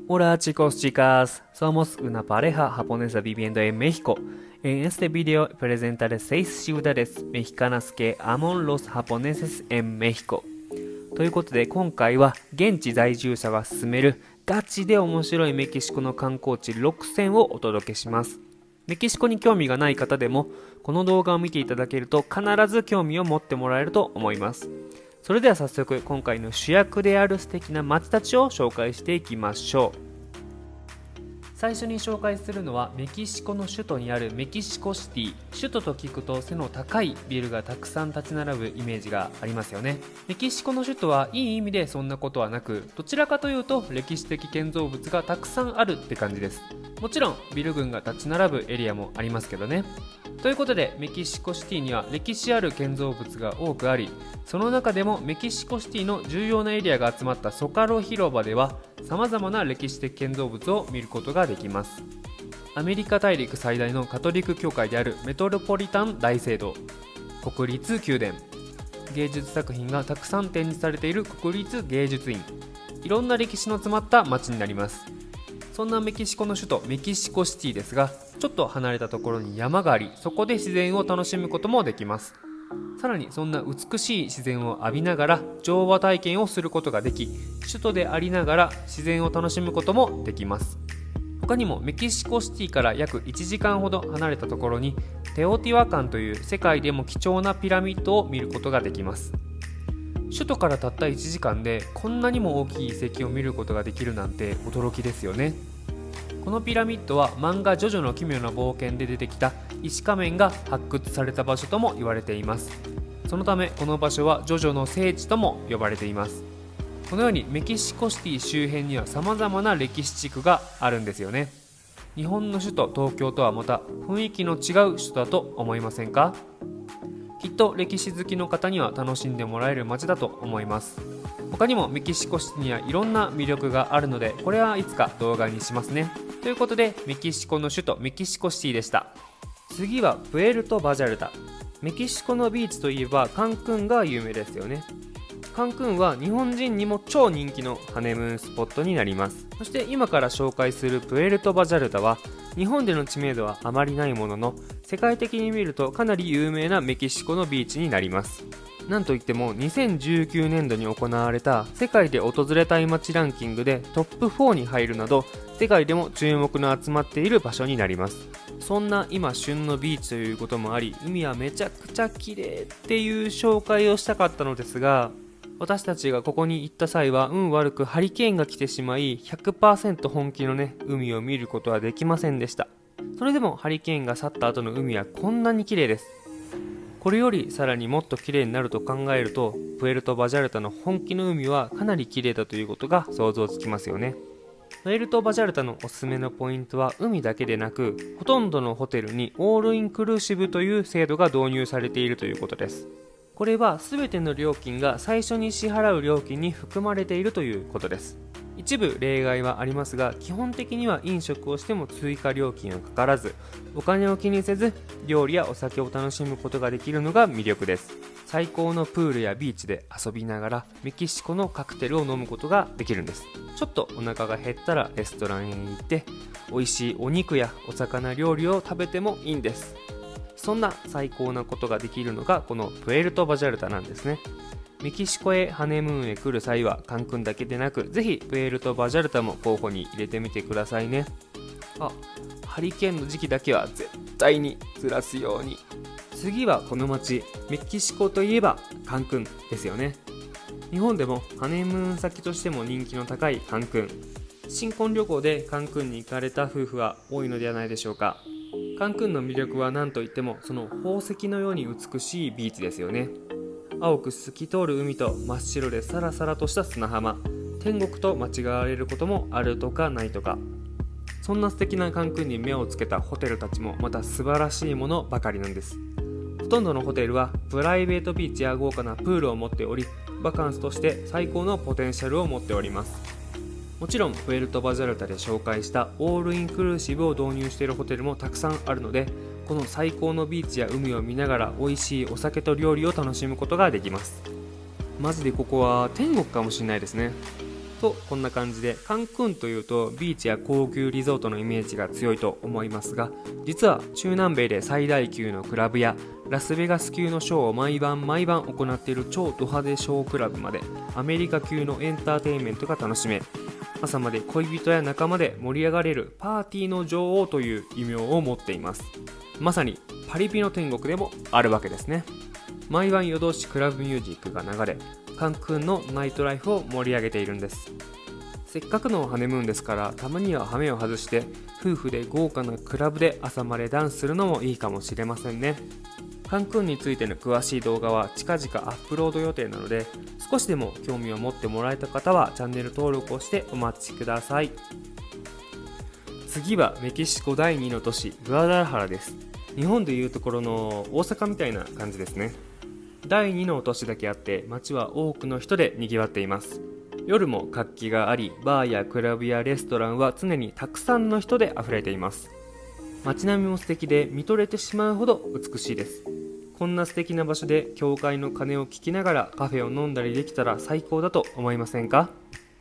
Hola chicos, chicas, somos una pareja japonesa viviendo en México. En este video presentaré 6 ciudades mexicanas que aman los japoneses en México.ということで今回は現地在住者が勧めるガチで面白いメキシコの観光地6選をお届けします。メキシコに興味がない方でもこの動画を見ていただけると必ず興味を持ってもらえると思います。それでは早速今回の主役である素敵な街たちを紹介していきましょう。最初に紹介するのはメキシコの首都にあるメキシコシティ。首都と聞くと背の高いビルがたくさん立ち並ぶイメージがありますよね。メキシコの首都はいい意味でそんなことはなく、どちらかというと歴史的建造物がたくさんあるって感じです。もちろんビル群が立ち並ぶエリアもありますけどね。ということでメキシコシティには歴史ある建造物が多くあり、その中でもメキシコシティの重要なエリアが集まったソカロ広場ではさまざまな歴史的建造物を見ることができます。アメリカ大陸最大のカトリック教会であるメトロポリタン大聖堂、国立宮殿、芸術作品がたくさん展示されている国立芸術院、いろんな歴史の詰まった街になります。そんなメキシコの首都メキシコシティですが、ちょっと離れたところに山があり、そこで自然を楽しむこともできます。さらにそんな美しい自然を浴びながら乗馬体験をすることができ、首都でありながら自然を楽しむこともできます。他にもメキシコシティから約1時間ほど離れたところにテオティワカンという世界でも貴重なピラミッドを見ることができます。首都からたった1時間でこんなにも大きい遺跡を見ることができるなんて驚きですよね。このピラミッドは漫画ジョジョの奇妙な冒険で出てきた石仮面が発掘された場所とも言われています。そのためこの場所はジョジョの聖地とも呼ばれています。このようにメキシコシティ周辺には様々な歴史地区があるんですよね。日本の首都東京とはまた雰囲気の違う首都だと思いませんか？きっと歴史好きの方には楽しんでもらえる街だと思います。他にもメキシコシティにはいろんな魅力があるので、これはいつか動画にしますね。ということでメキシコの首都メキシコシティでした。次はプエルトバジャルタ。メキシコのビーチといえばカンクンが有名ですよね。カンクンは日本人にも超人気のハネムーンスポットになります。そして今から紹介するプエルトバジャルタは日本での知名度はあまりないものの、世界的に見るとかなり有名なメキシコのビーチになります。なんといっても2019年度に行われた世界で訪れたい街ランキングでトップ4に入るなど、世界でも注目の集まっている場所になります。そんな今旬のビーチということもあり、海はめちゃくちゃ綺麗っていう紹介をしたかったのですが、私たちがここに行った際は運悪くハリケーンが来てしまい 100% 本気の海を見ることはできませんでした。それでもハリケーンが去った後の海はこんなに綺麗です。これよりさらにもっと綺麗になると考えると、プエルトバジャルタの本気の海はかなり綺麗だということが想像つきますよね。プエルトバジャルタのおすすめのポイントは海だけでなく、ほとんどのホテルにオールインクルーシブという制度が導入されているということです。これは全ての料金が最初に支払う料金に含まれているということです。一部例外はありますが、基本的には飲食をしても追加料金はかからず、お金を気にせず料理やお酒を楽しむことができるのが魅力です。最高のプールやビーチで遊びながらメキシコのカクテルを飲むことができるんです。ちょっとお腹が減ったらレストランへ行って美味しいお肉やお魚料理を食べてもいいんです。そんな最高なことができるのがこのプエルトバジャルタなんですね。メキシコへハネムーンへ来る際はカンクンだけでなく、ぜひプエルトバジャルタも候補に入れてみてくださいね。ハリケーンの時期だけは絶対にずらすように。次はこの街、メキシコといえばカンクンですよね。日本でもハネムーン先としても人気の高いカンクン。新婚旅行でカンクンに行かれた夫婦は多いのではないでしょうか。カンクンの魅力は何といってもその宝石のように美しいビーチですよね。青く透き通る海と真っ白でサラサラとした砂浜、天国と間違われることもあるとかないとか。そんな素敵なカンクンに目をつけたホテルたちもまた素晴らしいものばかりなんです。ほとんどのホテルはプライベートビーチや豪華なプールを持っており、バカンスとして最高のポテンシャルを持っております。もちろんプエルトバジャルタで紹介したオールインクルーシブを導入しているホテルもたくさんあるので、この最高のビーチや海を見ながら美味しいお酒と料理を楽しむことができます。マジでここは天国かもしれないですね。とこんな感じで、カンクンというとビーチや高級リゾートのイメージが強いと思いますが、実は中南米で最大級のクラブやラスベガス級のショーを毎晩行っている超ド派手ショークラブまで、アメリカ級のエンターテインメントが楽しめ、朝まで恋人や仲間で盛り上がれるパーティーの女王という異名を持っています。まさにパリピの天国でもあるわけですね。毎晩夜通しクラブミュージックが流れ、カンクンのナイトライフを盛り上げているんです。せっかくのハネムーンですから、たまには羽目を外して夫婦で豪華なクラブで朝までダンスするのもいいかもしれませんね。カンクンについての詳しい動画は近々アップロード予定なので、少しでも興味を持ってもらえた方はチャンネル登録をしてお待ちください。次はメキシコ第2の都市グアダラハラです。日本でいうところの大阪みたいな感じですね。第2の都市だけあって街は多くの人で賑わっています。夜も活気があり、バーやクラブやレストランは常にたくさんの人で溢れています。街並みも素敵で見とれてしまうほど美しいです。こんな素敵な場所で教会の鐘を聞きながらカフェを飲んだりできたら最高だと思いませんか？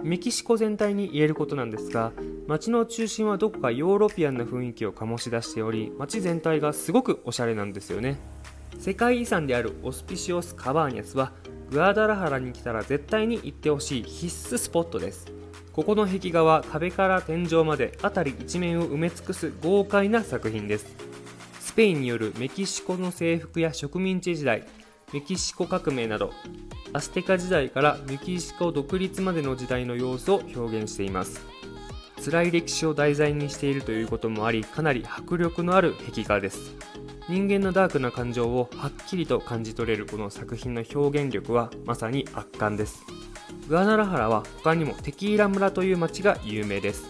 メキシコ全体に言えることなんですが、街の中心はどこかヨーロピアンな雰囲気を醸し出しており、街全体がすごくおしゃれなんですよね。世界遺産であるオスピシオス・カバーニャスはグアダラハラに来たら絶対に行ってほしい必須スポットです。ここの壁画は壁から天井まで辺り一面を埋め尽くす豪快な作品です。スペインによるメキシコの征服や植民地時代、メキシコ革命など、アステカ時代からメキシコ独立までの時代の様子を表現しています。辛い歴史を題材にしているということもあり、かなり迫力のある壁画です。人間のダークな感情をはっきりと感じ取れるこの作品の表現力はまさに圧巻です。グアダラハラは他にもテキーラ村という町が有名です。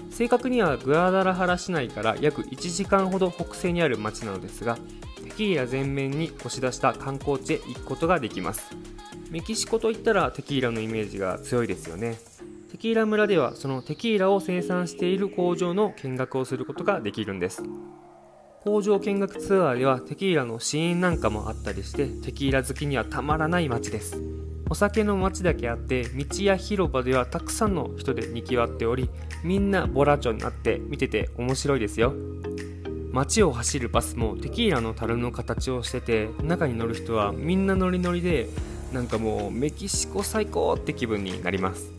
正確にはグアダラハラ市内から約1時間ほど北西にある町なのですが、テキーラ全面に押し出した観光地へ行くことができます。メキシコといったらテキーラのイメージが強いですよね。テキーラ村ではそのテキーラを生産している工場の見学をすることができるんです。工場見学ツアーではテキーラの試飲なんかもあったりして、テキーラ好きにはたまらない街です。お酒の街だけあって、道や広場ではたくさんの人で賑わっており、みんなボラチョになって見てて面白いですよ。街を走るバスもテキーラの樽の形をしてて、中に乗る人はみんなノリノリで、なんかもうメキシコ最高って気分になります。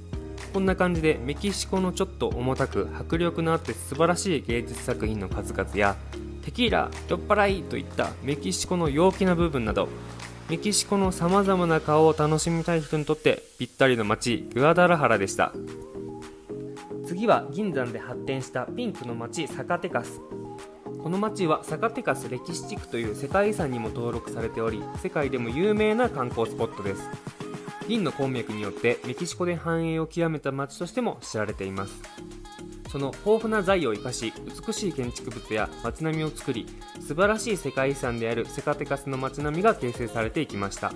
こんな感じでメキシコのちょっと重たく迫力のあって素晴らしい芸術作品の数々や、テキーラ、酔っ払いといったメキシコの陽気な部分など、メキシコのさまざまな顔を楽しみたい人にとってぴったりの街、グアダラハラでした。次は銀山で発展したピンクの街サカテカス。この街はサカテカス歴史地区という世界遺産にも登録されており、世界でも有名な観光スポットです。銀の鉱脈によってメキシコで繁栄を極めた街としても知られています。その豊富な財を生かし、美しい建築物や街並みを作り、素晴らしい世界遺産であるサカテカスの街並みが形成されていきました。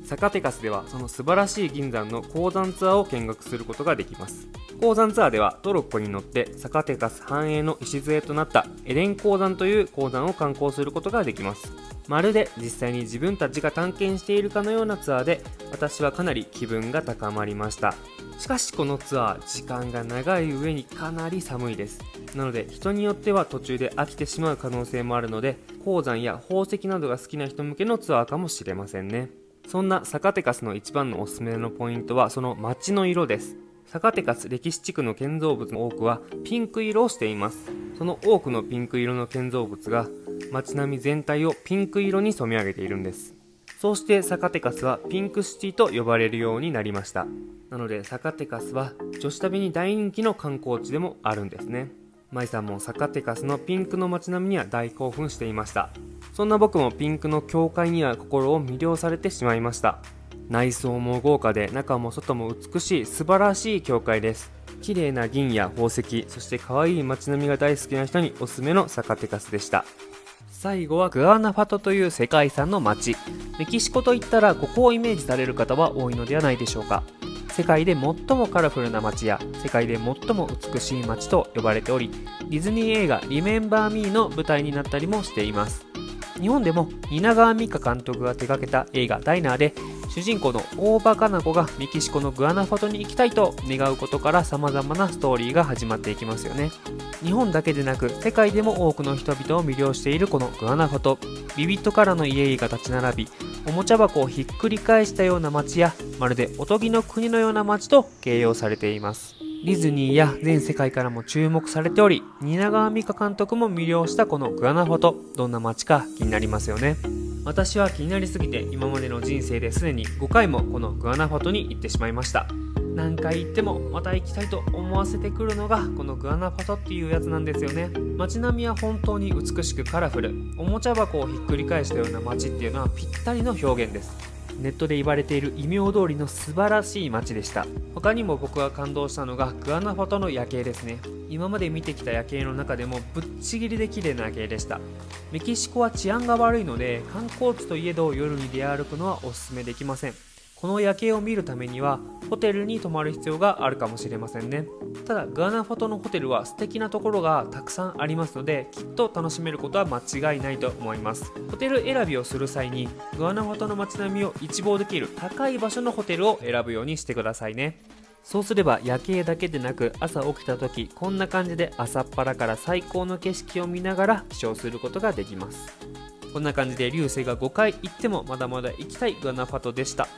サカテカスではその素晴らしい銀山の鉱山ツアーを見学することができます。鉱山ツアーではトロッコに乗ってサカテカス繁栄の礎となったエデン鉱山という鉱山を観光することができます。まるで実際に自分たちが探検しているかのようなツアーで、私はかなり気分が高まりました。しかしこのツアー、時間が長い上にかなり寒いです。なので人によっては途中で飽きてしまう可能性もあるので、鉱山や宝石などが好きな人向けのツアーかもしれませんね。そんなサカテカスの一番のおすすめのポイントはその街の色です。サカテカス歴史地区の建造物の多くはピンク色をしています。その多くのピンク色の建造物が街並み全体をピンク色に染め上げているんです。そうしてサカテカスはピンクシティと呼ばれるようになりました。なのでサカテカスは女子旅に大人気の観光地でもあるんですね。マイさんもサカテカスのピンクの街並みには大興奮していました。そんな僕もピンクの教会には心を魅了されてしまいました。内装も豪華で中も外も美しい素晴らしい教会です。綺麗な銀や宝石、そして可愛い街並みが大好きな人におすすめのサカテカスでした。最後はグアナファトという世界遺産の街。メキシコといったらここをイメージされる方は多いのではないでしょうか。世界で最もカラフルな街や世界で最も美しい街と呼ばれており、ディズニー映画リメンバーミーの舞台になったりもしています。日本でも蜷川実花監督が手掛けた映画ダイナーで主人公の大場かな子がメキシコのグアナファトに行きたいと願うことから様々なストーリーが始まっていきますよね。日本だけでなく世界でも多くの人々を魅了しているこのグアナファト。ビビッドカラーの家々が立ち並び、おもちゃ箱をひっくり返したような街や、まるでおとぎの国のような街と形容されています。ディズニーや全世界からも注目されており、蜷川実花監督も魅了したこのグアナファト、どんな街か気になりますよね。私は気になりすぎて今までの人生ですでに5回もこのグアナファトに行ってしまいました。何回行ってもまた行きたいと思わせてくるのがこのグアナファトっていうやつなんですよね。街並みは本当に美しくカラフル、おもちゃ箱をひっくり返したような街っていうのはぴったりの表現です。ネットで言われている異名通りの素晴らしい街でした。他にも僕が感動したのがグアナファトの夜景ですね。今まで見てきた夜景の中でもぶっちぎりで綺麗な夜景でした。メキシコは治安が悪いので観光地といえど夜に出歩くのはおすすめできません。この夜景を見るためにはホテルに泊まる必要があるかもしれませんね。ただグアナファトのホテルは素敵なところがたくさんありますので、きっと楽しめることは間違いないと思います。ホテル選びをする際にグアナファトの街並みを一望できる高い場所のホテルを選ぶようにしてくださいね。そうすれば夜景だけでなく朝起きた時こんな感じで朝っぱらから最高の景色を見ながら起床することができます。こんな感じで流星が5回行ってもまだまだ行きたいグアナファトでした。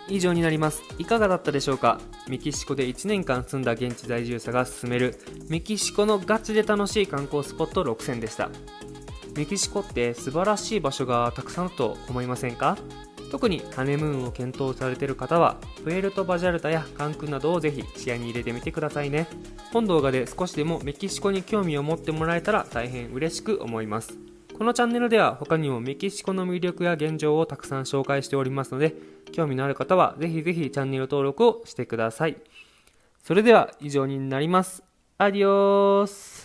以上になります。いかがだったでしょうか。メキシコで1年間住んだ現地在住者が勧めるメキシコのガチで楽しい観光スポット6選でした。メキシコって素晴らしい場所がたくさんあると思いませんか。特にハネムーンを検討されている方はプエルトバジャルタやカンクンなどをぜひ視野に入れてみてくださいね。本動画で少しでもメキシコに興味を持ってもらえたら大変嬉しく思います。このチャンネルでは他にもメキシコの魅力や現状をたくさん紹介しておりますので、興味のある方はぜひぜひチャンネル登録をしてください。それでは以上になります。アディオース。